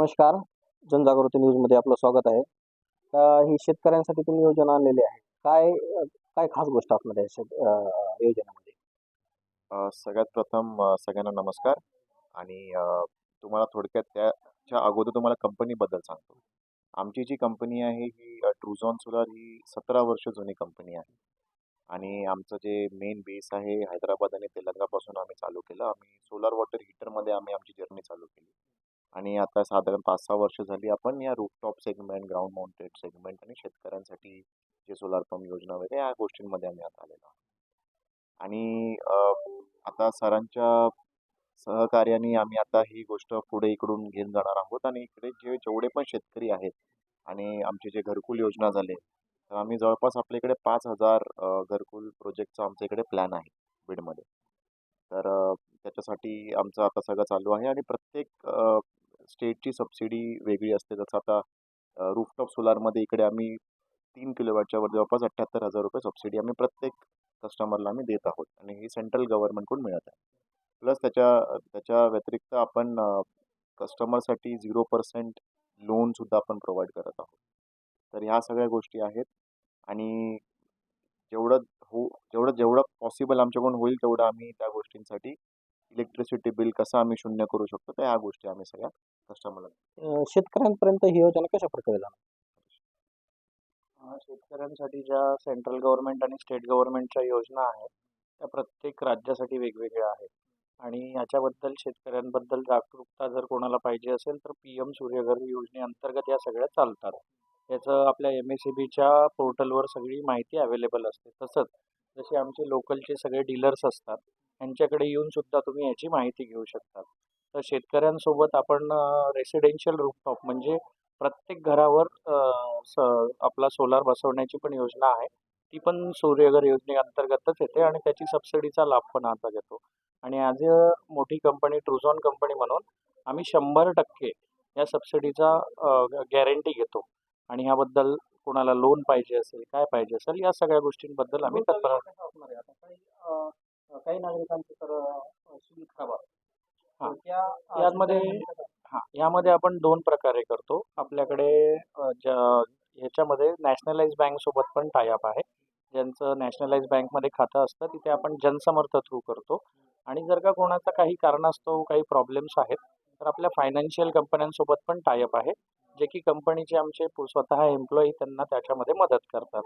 नमस्कार. जनजागृती न्यूजमध्ये आपलं स्वागत आहे. ही शेतकऱ्यांसाठी तुम्ही योजना आणलेली आहे. काय खास गोष्ट असणार आहे योजनेमध्ये? सगळ्यात प्रथम सगळ्यांना नमस्कार. आणि तुम्हाला थोडक्यात त्याच्या अगोदर तुम्हाला कंपनीबद्दल सांगतो. आमची जी कंपनी आहे ही ट्रुझॉन सोलार ही 17 वर्ष जुनी कंपनी आहे. आणि आमचं जे मेन बेस आहे हैदराबाद आणि तेलंगणापासून आम्ही चालू केलं. आम्ही सोलार वॉटर हीटरमध्ये आमची जर्नी चालू केली. आणि आता साधारण 5-6 वर्ष झाली आपण या rooftop segment, ground mounted segment आणि शेतकऱ्यांसाठी जे सोलार पंप योजना वगैरे या गोष्टींमध्ये आम्ही आता आलेलो आहोत. आणि आता सरांच्या सहकार्याने आम्ही आता ही गोष्ट पुढे इकडून घेऊन जाणार आहोत. आणि इकडे जेवढे पण शेतकरी आहेत आणि आमचे जे घरकुल योजना झाले, तर आम्ही जवळपास आपल्या इकडे 5,000 घरकुल प्रोजेक्टचा आमच्या इकडे प्लॅन आहे बीडमध्ये. तर त्याच्यासाठी आमचं आता सगळं चालू आहे. आणि प्रत्येक स्टेटची सबसिडी वेगळी असते. जसं आता रूफटॉप सोलारमध्ये इकडे आम्ही 3 किलोवॅटच्या वर जवळपास 78,000 रुपये सबसिडी आम्ही प्रत्येक कस्टमरला आम्ही देत आहोत. आणि ही सेंट्रल गव्हर्नमेंटकडून मिळत आहे. प्लस त्याच्या त्याच्या व्यतिरिक्त आपण कस्टमरसाठी 0% लोनसुद्धा आपण प्रोव्हाइड करत आहोत. तर ह्या सगळ्या गोष्टी आहेत. आणि जेवढं जेवढं जेवढं पॉसिबल आमच्याकडून होईल तेवढं आम्ही त्या गोष्टींसाठी इलेक्ट्रिसिटी बिल कसं आम्ही शून्य करू शकतो, तर ह्या गोष्टी आम्ही सगळ्या कस्टमरला. शेतकऱ्यांपर्यंत ही योजना कशा प्रकारे जाणार? शेतकऱ्यांसाठी ज्या सेंट्रल गव्हर्नमेंट आणि स्टेट गव्हर्नमेंटच्या योजना आहेत, त्या प्रत्येक राज्यासाठी वेगवेगळ्या आहेत. आणि याच्याबद्दल शेतकऱ्यांबद्दल जागरूकता जर कोणाला पाहिजे असेल तर PM सूर्यघर योजनेअंतर्गत या सगळ्या चालतात. याचं आपल्या MSEBच्या पोर्टलवर सगळी माहिती अवेलेबल असते. तसंच जसे आमचे लोकलचे सगळे डीलर्स असतात, यांच्याकडे येऊन सुद्धा तुम्ही याची माहिती घेऊ शकतात. तर शेतकऱ्यांसोबत आपण रेसिडेन्शियल रूफटॉप म्हणजे प्रत्येक घरावर आपला सोलार बसवण्याची पण योजना आहे. ती पण सूर्यघर योजनेअंतर्गतच येते आणि त्याची सबसिडीचा लाभ पण आता घेतो. आणि ॲज अ मोठी कंपनी ट्रुझॉन कंपनी म्हणून आम्ही 100% या सबसिडीचा गॅरंटी घेतो. आणि ह्याबद्दल कोणाला लोन पाहिजे असेल, काय पाहिजे असेल, या सगळ्या गोष्टींबद्दल आम्ही तत्पर आहोत. काही नागरिकांची तर सुविधा खराब आहे. हां, यामध्ये आपण 2 प्रकारे करतो. आपल्याकडे ह्याच्यामध्ये नॅशनलाइज बँकसोबत पण टायअप आहे. ज्यांचं नॅशनलाइज बँकमध्ये खातं असतं तिथे आपण जनसमर्थ थ्रू करतो. आणि जर का कोणाचा काही कारणास्तव काही प्रॉब्लेम्स आहेत, तर आपल्या फायनान्शियल कंपन्यांसोबत पण टायअप आहे. जे की कंपनीचे आमचे स्वतः एम्प्लॉयी त्यांना त्याच्यामध्ये मदत करतात.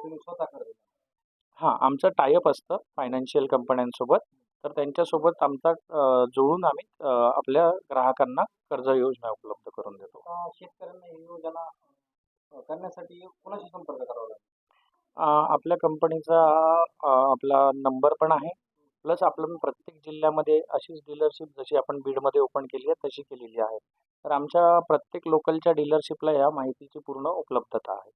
हां, आमचं टायअप असतं फायनान्शियल कंपन्यांसोबत. तर त्यांच्यासोबत आमचा जुळून आम्ही आपल्या ग्राहकांना कर्ज योजना उपलब्ध करून देतो. शेतकऱ्यांना ही योजना करण्यासाठी कोणाशी संपर्क करावा लागेल? आपल्या कंपनीचा आपला नंबर पण आहे. प्लस आपण प्रत्येक जिल्ह्यामध्ये अशीच डीलरशिप जशी आपण बीडमध्ये ओपन केली आहे तशी केलेली आहे. तर आमच्या प्रत्येक लोकलच्या डीलरशिपला या माहितीची पूर्ण उपलब्धता आहे.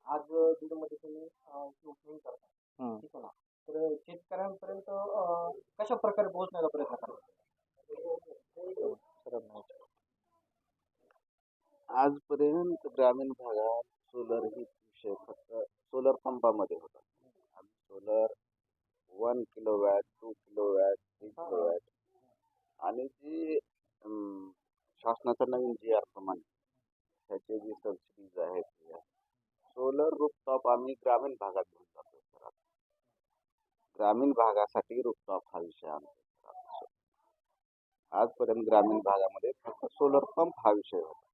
आज बीडमध्ये तुम्ही ओपनिंग करता, हं. ठीक आहे ना? तर शेतकऱ्यांपर्यंत कशा प्रकारे पोहोचण्याचा प्रयत्न करता? आजपर्यंत ग्रामीण भागात सोलर ही विषय फक्त सोलर पंपामध्ये होता. आम्ही सोलर 1 किलोवॅट, 2 किलोवॅट, 3 किलोवॅट आणि जी शासनाचा नवीन GR प्रमाणे त्याचे जी सबसिडीज आहेत, सोलर रूफटॉप आम्ही ग्रामीण भागात घेऊन जातो सर. ग्रामीण भागासाठी रूफटॉप हा विषय आणतो. आजपर्यंत ग्रामीण भागामध्ये फक्त सोलर पंप हा विषय होता.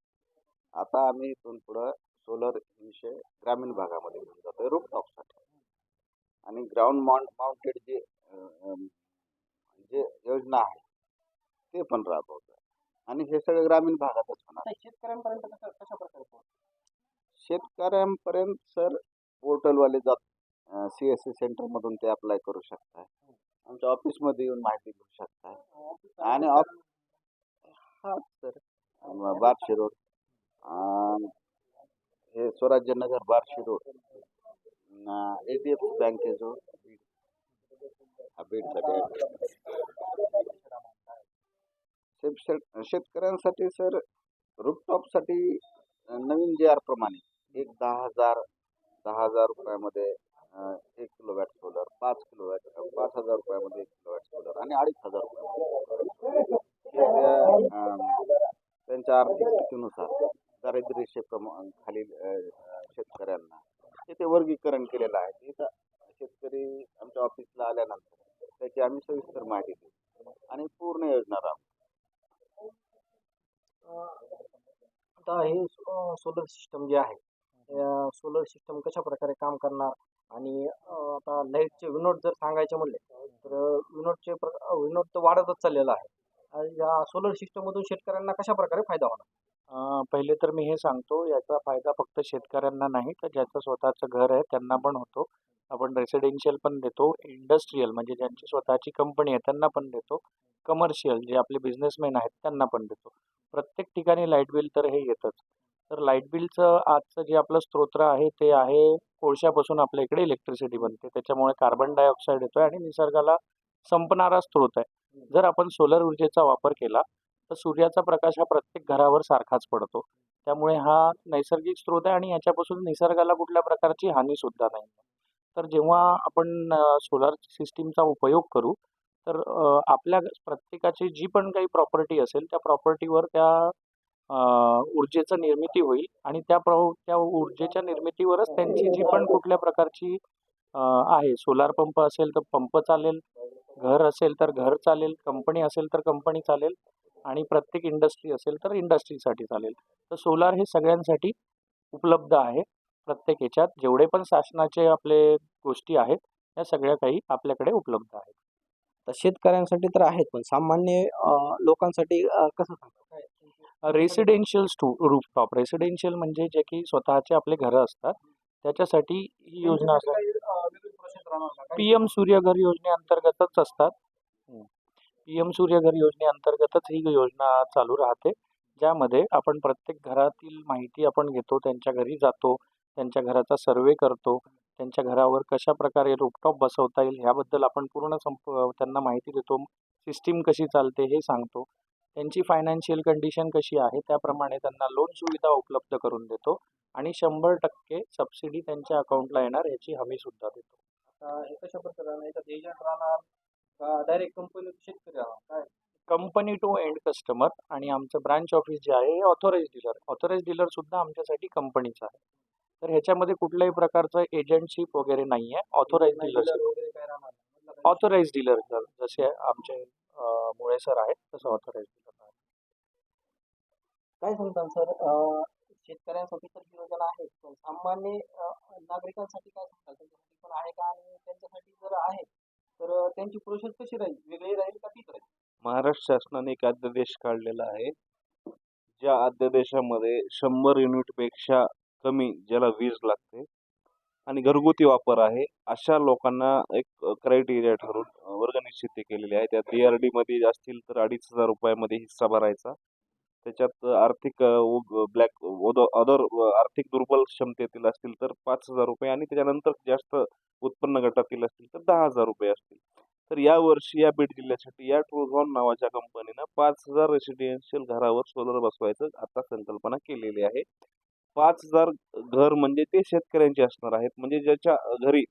आता आम्ही इथून पुढं सोलर विषय ग्रामीण भागामध्ये घेऊन जातोय रूफटॉपसाठी. आणि ग्राउंड माउंटेड जे जे योजना आहे ते पण राबवतोय. आणि हे सगळं ग्रामीण भागातच होणार. शेतकऱ्यांपर्यंत कशा प्रकारे पोहोचतं? शेतकऱ्यांपर्यंत सर पोर्टलवाले जात CSC सेंटरमधून ते अप्लाय करू शकताय. आमच्या ऑफिसमध्ये येऊन माहिती घेऊ शकताय. आणि हा सर बार्शी रोड, हे स्वराज्यनगर बार्शी रोड, HDFC बँकेजवळ बीडसाठी. शेतकऱ्यांसाठी सर रूफटॉपसाठी नवीन GR प्रमाणे एक 10,000 रुपयामध्ये 1 किलोवॅट सोलर, 5,000 रुपयामध्ये 1 किलोवॅट सोलर आणि 2,500 रुपयामध्ये त्यांच्या आर्थिक स्थितीनुसार दारिद्र्य खालील शेतकऱ्यांना ते वर्गीकरण केलेलं आहे. इथं शेतकरी आमच्या ऑफिसला आल्यानंतर त्याची आम्ही सविस्तर माहिती देऊ आणि पूर्ण योजना राबवू. आता हे सोलर सिस्टम जे आहे सोलर सिस्टम कशा प्रकारे काम करणार आणि आता लाईटचे विनोड जर सांगायचे म्हणले तर विनोड तर वाढतच चाललेला आहे. आणि या सोलर सिस्टम मधून शेतकऱ्यांना कशा प्रकारे फायदा होणार? पहिले तर मी हे सांगतो, याचा फायदा फक्त शेतकऱ्यांना नाही तर ज्याचं स्वतःचं घर आहे त्यांना पण होतो. आपण रेसिडेन्शियल पण देतो, इंडस्ट्रियल म्हणजे ज्यांची स्वतःची कंपनी आहे त्यांना पण देतो, कमर्शियल जे आपले बिझनेसमॅन आहेत त्यांना पण देतो. प्रत्येक ठिकाणी लाईट बिल तर हे येतच. तर लाईट बिलचं आजचं जे आपलं स्तोत्र आहे ते आहे कोळशापासून आपल्या इकडे इलेक्ट्रिसिटी बनते. त्याच्यामुळे कार्बन डायऑक्साईड येतोय आणि निसर्गाला संपणारा स्रोत आहे. जर आपण सोलर ऊर्जेचा वापर केला तर सूर्याचा प्रकाश हा प्रत्येक घरावर सारखाच पडतो. त्यामुळे हा नैसर्गिक स्रोत आहे आणि याच्यापासून निसर्गाला कुठल्या प्रकारची हानीसुद्धा नाही. तर जेव्हा आपण सोलार सिस्टीमचा उपयोग करू तर आपल्या प्रत्येकाची जी पण काही प्रॉपर्टी असेल त्या प्रॉपर्टीवर त्या ऊर्जेचं निर्मिती होईल आणि त्या ऊर्जेच्या निर्मितीवरच त्यांची जी पण कुठल्या प्रकारची आहे सोलार पंप असेल तर पंप चालेल, घर असेल तर घर चालेल, कंपनी असेल तर कंपनी चालेल आणि प्रत्येक इंडस्ट्री असेल तर इंडस्ट्रीसाठी चालेल. तर सोलार हे सगळ्यांसाठी उपलब्ध आहे. प्रत्येक ह्याच्यात जेवढे पण शासनाचे आपले गोष्टी आहेत त्या सगळ्या काही आपल्याकडे उपलब्ध आहेत. तर शेतकऱ्यांसाठी तर आहेत पण सामान्य लोकांसाठी कसं सांगता? काय रेसिडेन्शियल रूफटॉप रेसिडेन्शियल म्हणजे जे की स्वतःचे आपले घरं असतात त्याच्यासाठी ही योजना असते. वेगळी प्रोसेस राहणार का? काही पीएम सूर्यघर योजनेअंतर्गतच असतात. पीएम सूर्यघर योजनेअंतर्गतच ही योजना चालू राहते, ज्यामध्ये आपण प्रत्येक घरातील माहिती आपण घेतो, त्यांच्या घरी जातो, त्यांच्या घराचा सर्वे करतो, त्यांच्या घरावर कशा प्रकारे रूफटॉप बसवता येईल ह्याबद्दल आपण पूर्ण त्यांना माहिती देतो. सिस्टीम कशी चालते हे सांगतो. त्यांची फायनान्शियल कंडिशन कशी आहे त्याप्रमाणे त्यांना लोन सुविधा उपलब्ध करून देतो आणि 100% सबसिडी त्यांच्या अकाउंटला येणार याची हमीसुद्धा देतो. आता हे कशा प्रकारे राहणार? याच्यात एजंट राहणार का डायरेक्ट कंपनी शेतकरी राहणार? काय कंपनी टू एंड कस्टमर आणि आमचं ब्रांच ऑफिस जे आहे हे ऑथोराइज डीलर सुद्धा आमच्यासाठी कंपनीचं आहे. तर ह्याच्यामध्ये कुठल्याही प्रकारचं एजंटशिप वगैरे नाही आहे. ऑथोराइज डीलरशिप वगैरे काय राहणार? मधला काही ऑथोराइज डीलर जसे आमचे मुळे सर आहेत तसं ऑथोराइज डीलर आहे. काय सांगता सर? शेतकऱ्यांसाठी तर ही योजना आहे पण सामान्य नागरिकांसाठी काय सांगताल? त्यांच्यासाठी पण आहे का? आणि त्यांच्यासाठी जर आहे तर त्यांची प्रोसेस कशी राहील? वेगळी राहील का तीच राहील? महाराष्ट्र शासनाने एक अध्यादेश काढलेला आहे. ज्या अध्यादेशामध्ये 100 युनिटपेक्षा कमी ज्याला वीज लागते आणि घरगुती वापर आहे अशा लोकांना एक क्रायटेरिया ठरवून वर्ग निश्चिती केलेली आहे. त्यात DRD मध्ये असतील तर 2,500 रुपयामध्ये हिस्सा भरायचा. त्याच्यात आर्थिक अदर आर्थिक दुर्बल क्षमतेतील असतील तर 5,000 रुपये आणि त्याच्यानंतर जास्त उत्पन्न गटातील असतील तर 10,000 रुपये असतील. तर या वर्षी या बीड जिल्ह्यासाठी या ट्रूझॉन नावाच्या कंपनीनं 5,000 रेसिडेन्शियल घरावर सोलर बसवायचं आता संकल्पना केलेली आहे. 5,000 घर म्हणजे ते शेतकऱ्यांचे असणार आहेत. म्हणजे ज्याच्या घरी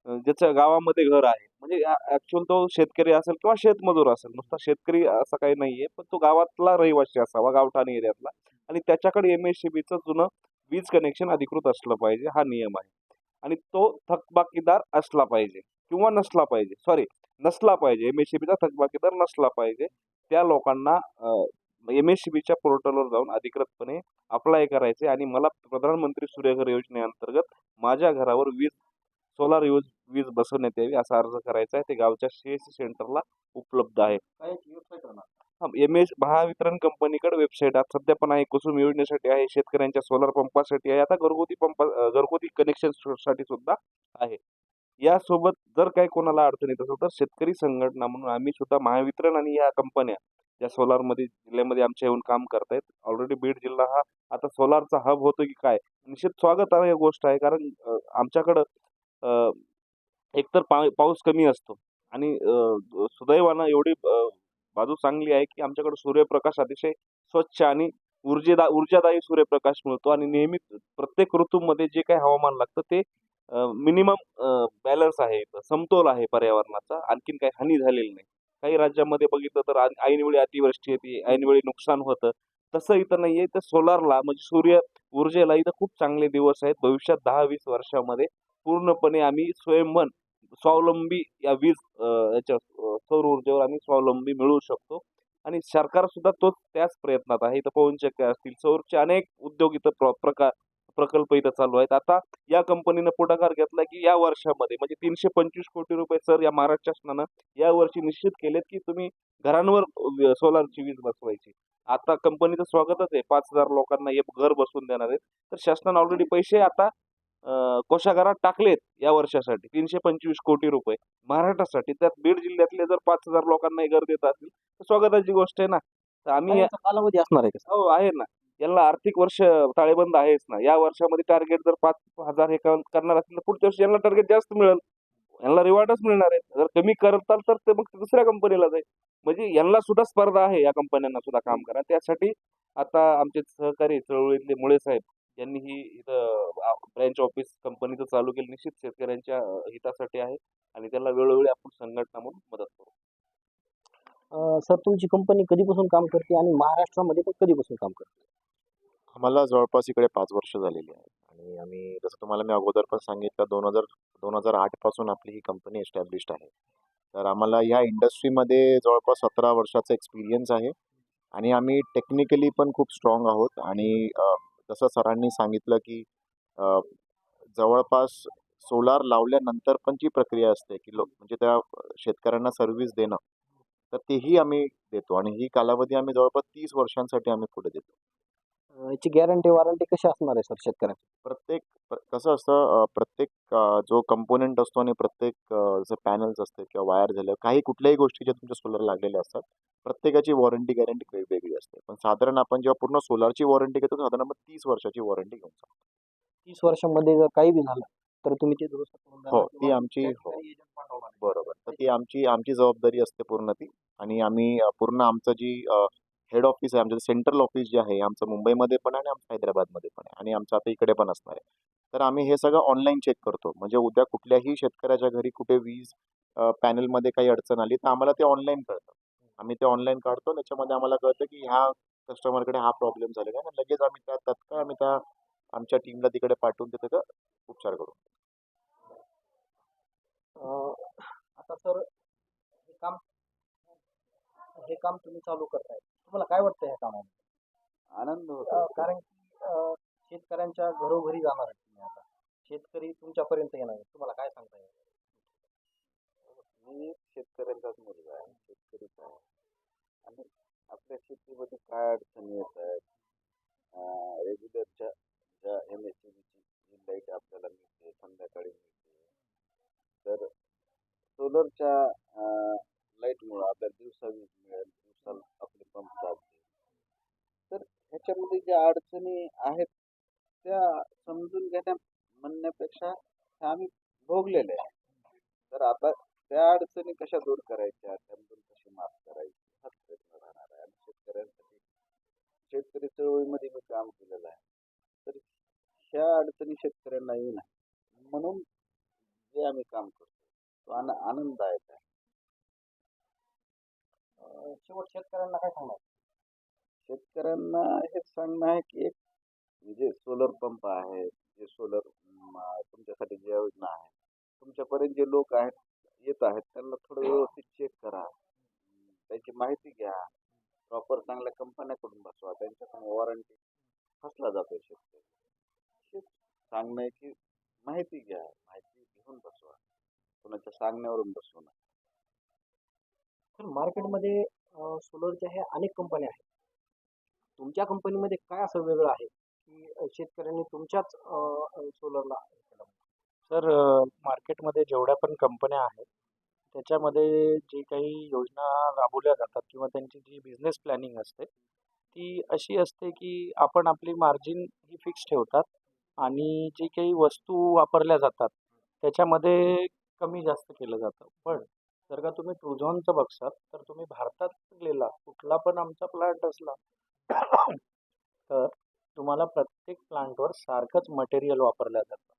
ज्याच्या गावामध्ये घर आहे म्हणजे ऍक्च्युअल तो शेतकरी असेल किंवा शेतमजूर असेल, नुसता शेतकरी असं काही नाहीये, पण तो गावातला रहिवासी असावा, गावठाण एरियातला आणि त्याच्याकडे MSCBचं जुनं वीज कनेक्शन अधिकृत असलं पाहिजे हा नियम आहे. आणि तो थकबाकीदार असला पाहिजे किंवा नसला पाहिजे, नसला पाहिजे, MSCBचा थकबाकीदार नसला पाहिजे. त्या लोकांना MSCBच्या पोर्टलवर जाऊन अधिकृतपणे अप्लाय करायचे आणि मला प्रधानमंत्री सूर्यघर योजनेअंतर्गत माझ्या घरावर सोलार वीज बसवण्यात यावी असा अर्ज करायचा आहे. ते गावच्या CSC सेंटरला उपलब्ध आहे. काय वेबसाईट राहणार? महावितरण कंपनीकडे वेबसाईट आज सध्या पण आहे. कुसुम योजनेसाठी आहे, शेतकऱ्यांच्या सोलार पंपासाठी आहे, आता घरगुती कनेक्शन साठी सुद्धा आहे. यासोबत जर काही कोणाला अडचण येत असेल तर शेतकरी संघटना म्हणून आम्ही सुद्धा महावितरण आणि या कंपन्या ज्या सोलारमध्ये जिल्ह्यामध्ये आमच्या येऊन काम करतायत. ऑलरेडी बीड जिल्हा हा आता सोलारचा हब होतो की काय, निश्चित स्वागतार्ह गोष्ट आहे. कारण आमच्याकडं एकतर पाऊस कमी असतो आणि सुदैवानं एवढी बाजू चांगली आहे की आमच्याकडे सूर्यप्रकाश अतिशय स्वच्छ आणि ऊर्जादायी सूर्यप्रकाश मिळतो आणि नेहमी प्रत्येक ऋतूमध्ये जे काही हवामान लागतं ते मिनिमम बॅलन्स आहे, समतोल आहे पर्यावरणाचा. आणखीन काही हानी झालेली नाही. काही राज्यामध्ये बघितलं तर ऐनवेळी अतिवृष्टी येते, ऐनवेळी नुकसान होतं. तसं इथं नाहीये. तर सोलारला म्हणजे सूर्य ऊर्जेला इथं खूप चांगले दिवस आहेत. भविष्यात 10-20 वर्षामध्ये पूर्णपणे आम्ही स्वावलंबी या याच्या सौर ऊर्जेवर आम्ही स्वावलंबी मिळू शकतो. आणि सरकार सुद्धा त्याच प्रयत्नात आहे. इथं पवनचक्क्या असतील, सौरचे अनेक उद्योग इथं प्रकल्प इथं चालू आहेत. आता या कंपनीनं पुढाकार घेतला, की या वर्षामध्ये म्हणजे 325 कोटी रुपये सर या महाराष्ट्र शासनानं यावर्षी निश्चित केलेत, की तुम्ही घरांवर सोलारची वीज बसवायची. आता कंपनीचं स्वागतच आहे. 5,000 लोकांना एक घर बसवून देणार आहेत. तर शासनानं ऑलरेडी पैसे आता कोषागारात टाकलेत या वर्षासाठी 325 कोटी रुपये महाराष्ट्रासाठी. त्यात बीड जिल्ह्यातले जर 5,000 लोकांना हे घर देत असतील, तर स्वागताची गोष्ट आहे ना. तर आम्ही काय याचा कालावधी असणार आहे का सर? हो, आहे ना. याला आर्थिक वर्ष ताळेबंद आहेच ना. या वर्षामध्ये टार्गेट जर 5,000 हे करणार असतील, तर पुढच्या वर्षी यांना टार्गेट जास्त मिळेल. यांना रिवॉर्डच मिळणार आहे. जर कमी करताल तर ते मग दुसऱ्या कंपनीला जाईल. म्हणजे यांना सुद्धा स्पर्धा आहे या कंपन्यांना सुद्धा काम करा. त्यासाठी आता आमचे सहकारी चळवळीतले मुळे साहेब यांनी ही इथं ब्रँच ऑफिस कंपनीचं चालू केलं. निश्चित शेतकऱ्यांच्या हितासाठी आहे आणि त्याला वेळोवेळी आपण संघटना म्हणून मदत करू. सर तुमची कंपनी कधीपासून काम करते आणि महाराष्ट्रामध्ये पण कधीपासून काम करते? आम्हाला जवळपास इकडे 5 वर्ष झालेली आहेत आणि आम्ही जसं तुम्हाला मी अगोदर पण सांगितलं 2008 पासून आपली ही कंपनी एस्टॅब्लिश्ड आहे. तर आम्हाला ह्या इंडस्ट्रीमध्ये जवळपास 17 वर्षाचा एक्सपिरियन्स आहे आणि आम्ही टेक्निकली पण खूप स्ट्रॉंग आहोत आणि जसं सरांनी सांगितलं की अ, जवळपास सोलार लावल्यानंतर पण जी प्रक्रिया असते की म्हणजे त्या शेतकऱ्यांना सर्व्हिस देणं, तर तेही आम्ही देतो आणि ही कालावधी आम्ही जवळपास 30 वर्षांसाठी आम्ही पुढे देतो. याची गॅरंटी वॉरंटी कशी असणार आहे सर शेतकऱ्यांची? कसं असतं प्रत्येक जो कंपोनेंट असतो आणि प्रत्येक जसे पॅनल्स असते किंवा वायर झालं काही कुठल्याही गोष्टी ज्या तुमच्या सोलर लागलेल्या असतात प्रत्येकाची वॉरंटी गॅरंटी वेगवेगळी असते. पण साधारण आपण जेव्हा पूर्ण सोलारची वॉरंटी घेतो साधारण आपण 30 वर्षाची वॉरंटी घेऊन जातो. 30 वर्षांमध्ये जर काही बी झालं तर तुम्ही ते दुरुस्त करून देणार हो, ती किंवा आमची त्या हो. ठिकाणी एजंट पाठवणार आहे. बरोबर. तर ती आमची जबाबदारी असते पूर्ण ती आणि आम्ही पूर्ण आमचं जी हेड ऑफिस आहे आमचं सेंट्रल ऑफिस जे आहे आमचं मुंबईमध्ये पण आहे आणि आमचं हैदराबादमध्ये पण आहे आणि आमचं आता इकडे पण असणार आहे. तर आम्ही हे सगळं ऑनलाईन चेक करतो. म्हणजे उद्या कुठल्याही शेतकऱ्याच्या घरी कुठे वीज पॅनलमध्ये काही अडचण आली तर आम्हाला ते ऑनलाईन कळतं. आम्ही ते ऑनलाईन काढतो त्याच्यामध्ये आम्हाला कळतं की ह्या कस्टमरकडे हा प्रॉब्लेम झालेला आहे आणि लगेच आम्ही तात्काळ आम्ही आमच्या टीमला तिकडे पाठवून ते त्याचा उपचार करू. आता सर हे काम तुम्ही चालू करताय. तुम्हाला काय वाटतं ह्या कामामध्ये? आनंद होतो. कारण की शेतकऱ्यांच्या घरोघरी जाणार आहे तुम्ही आता. शेतकरी तुमच्यापर्यंत येणार आहे. तुम्हाला काय सांगता येईल? मी एक शेतकऱ्यांचाच मुलगा आहे, शेतकरीच आहे आणि आपल्या शेतीमध्ये काय अडचणी येत आहेत, रेग्युलरच्या ज्या MSCBची जी लाईट आपल्याला मिळते, संध्याकाळी मिळते, तर सोलरच्या लाईटमुळं आपल्याला दिवसा वीज मिळेल, दिवसाला आपले पंप चालतील. तर ह्याच्यामध्ये ज्या अडचणी आहेत त्या समजून म्हणण्यापेक्षा ह्या आम्ही भोगलेल्या आहे. तर आता त्या अडचणी कशा दूर करायच्या, त्यामधून कशी मात करायची हाच प्रयत्न राहणार आहे आणि शेतकऱ्यांसाठी शेतकरी चळवळीमध्ये मी काम केलेलं आहे. तर ह्या अडचणी शेतकऱ्यांना येऊ नये म्हणून जे आम्ही काम करतो तो आनंददायक आहे. शेवट शेतकऱ्यांना काय सांगणार? शेतकऱ्यांना हेच सांगणं आहे की एक जे सोलर पंप आहे, जे सोलर तुमच्यासाठी जी योजना आहे, तुमच्यापर्यंत जे लोक येत आहेत त्यांना थोडं व्यवस्थित चेक करा, त्याची माहिती घ्या, प्रॉपर चांगल्या कंपन्याकडून बसवा, त्यांच्याकडून वॉरंटी फसला जातोय शेतकरी. हेच सांगणं आहे की माहिती घ्या, माहिती घेऊन बसवा, कोणाच्या सांगण्यावरून बसवू नका. तर मार्केटमध्ये सोलरच्या ह्या अनेक कंपन्या आहेत. तुमच्या कंपनीमध्ये काय असं वेगळं आहे की शेतकऱ्यांनी तुमच्याच सोलरला तर मार्केटमध्ये जेवढ्या पण कंपन्या आहेत त्याच्यामध्ये जी काही योजना राबवल्या जातात किंवा त्यांची जी बिझनेस प्लॅनिंग असते ती अशी असते की आपण आपली मार्जिन ही फिक्स ठेवतात आणि जी काही वस्तू वापरल्या जातात त्याच्यामध्ये कमी जास्त केलं जातं. पण जर का तुम्ही ट्रुझॉनचं बघसाल तर तुम्ही भारतात गेला कुठला पण आमचा प्लांट असला तर तुम्हाला प्रत्येक प्लांटवर सारखंच मटेरियल वापरलं जातं.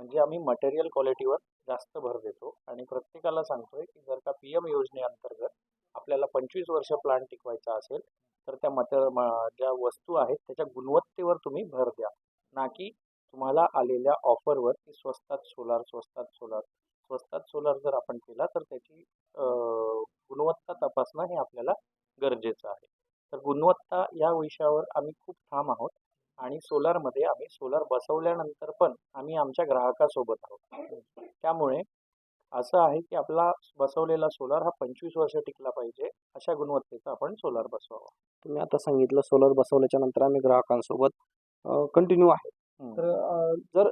म्हणजे आम्ही मटेरियल क्वालिटीवर जास्त भर देतो आणि प्रत्येकाला सांगतोय की जर का PM योजनेअंतर्गत आपल्याला 25 वर्ष प्लांट टिकवायचा असेल तर त्या ज्या वस्तू आहेत त्याच्या गुणवत्तेवर तुम्ही भर द्या, ना की तुम्हाला आलेल्या ऑफरवर की स्वस्तात सोलार स्वस्तात सोलार स्वस्तात सोलार जर आपण केला तर त्याची गुणवत्ता तपासणं हे आपल्याला गरजेचं आहे. तर गुणवत्ता या विषयावर आम्ही खूप ठाम आहोत आणि सोलारमध्ये आम्ही सोलार बसवल्यानंतर पण आम्ही आमच्या ग्राहकासोबत आहोत. त्यामुळे असं आहे की आपला बसवलेला सोलार हा 25 वर्ष टिकला पाहिजे, अशा गुणवत्तेचा आपण सोलार बसवावा. तुम्ही आता सांगितलं सोलर बसवल्याच्या नंतर आम्ही ग्राहकांसोबत कंटिन्यू आहे. हं. तर जर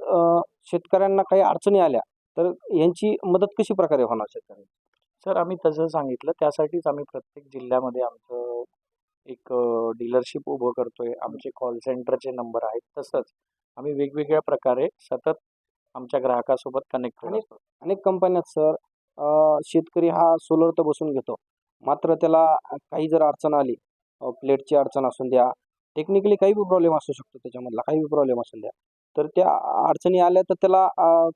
शेतकऱ्यांना काही अडचणी आल्या तर यांची मदत कशी प्रकारे होणार शेतकऱ्यांची? सर आम्ही तसं सांगितलं त्यासाठीच आम्ही प्रत्येक जिल्ह्यामध्ये आमचं एक डीलरशिप उभं करतोय. आमचे कॉल सेंटरचे नंबर आहेत. तसंच आम्ही वेगवेगळ्या प्रकारे सतत आमच्या ग्राहकासोबत कनेक्ट करत असतो. अनेक कंपन्यात सर शेतकरी हा सोलर तर बसून घेतो, मात्र त्याला काही जर अडचण आली, प्लेटची अडचण असून द्या, टेक्निकली काही बी प्रॉब्लेम असू शकतो त्याच्यामधला, काही बी प्रॉब्लेम असून द्या, तर त्या अडचणी आल्या तर त्याला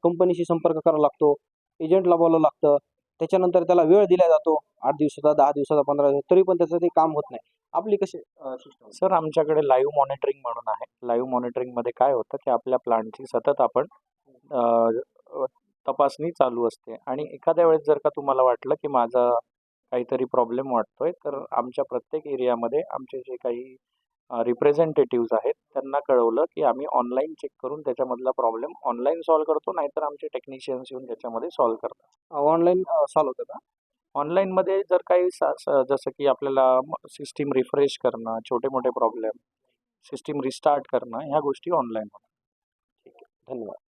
कंपनीशी संपर्क करावा लागतो, एजंटला बोलावं लागतं. त्याच्यानंतर त्याला वेळ दिला जातो 8 दिवसाचा, 10 दिवसाचा, 15 दिवस, तरी पण त्याचं ते काम होत नाही. आपली कशी सिस्टम? सर आमच्याकडे लाईव्ह मॉनिटरिंग म्हणून आहे. लाईव्ह मॉनिटरिंगमध्ये काय होतं की आपल्या प्लांटची सतत आपण अ, अ, तपासणी चालू असते आणि एखाद्या वेळेस जर का तुम्हाला वाटलं की माझा काहीतरी प्रॉब्लेम वाटतोय, तर आमच्या प्रत्येक एरियामध्ये आमचे जे काही रिप्रेझेंटेटिव्हज आहेत त्यांना कळवलं की आम्ही ऑनलाईन चेक करून त्याच्यामधला प्रॉब्लेम ऑनलाईन सॉल्व्ह करतो, नाहीतर आमचे टेक्निशियन्स येऊन त्याच्यामध्ये सॉल्व्ह करतात. ऑनलाईन सॉल्व्ह होतं का? ऑनलाईनमध्ये जर काही जसं की आपल्याला सिस्टीम रिफ्रेश करणं, छोटे-मोठे प्रॉब्लेम, सिस्टीम रिस्टार्ट करणं, ह्या गोष्टी ऑनलाईन होतात. धन्यवाद.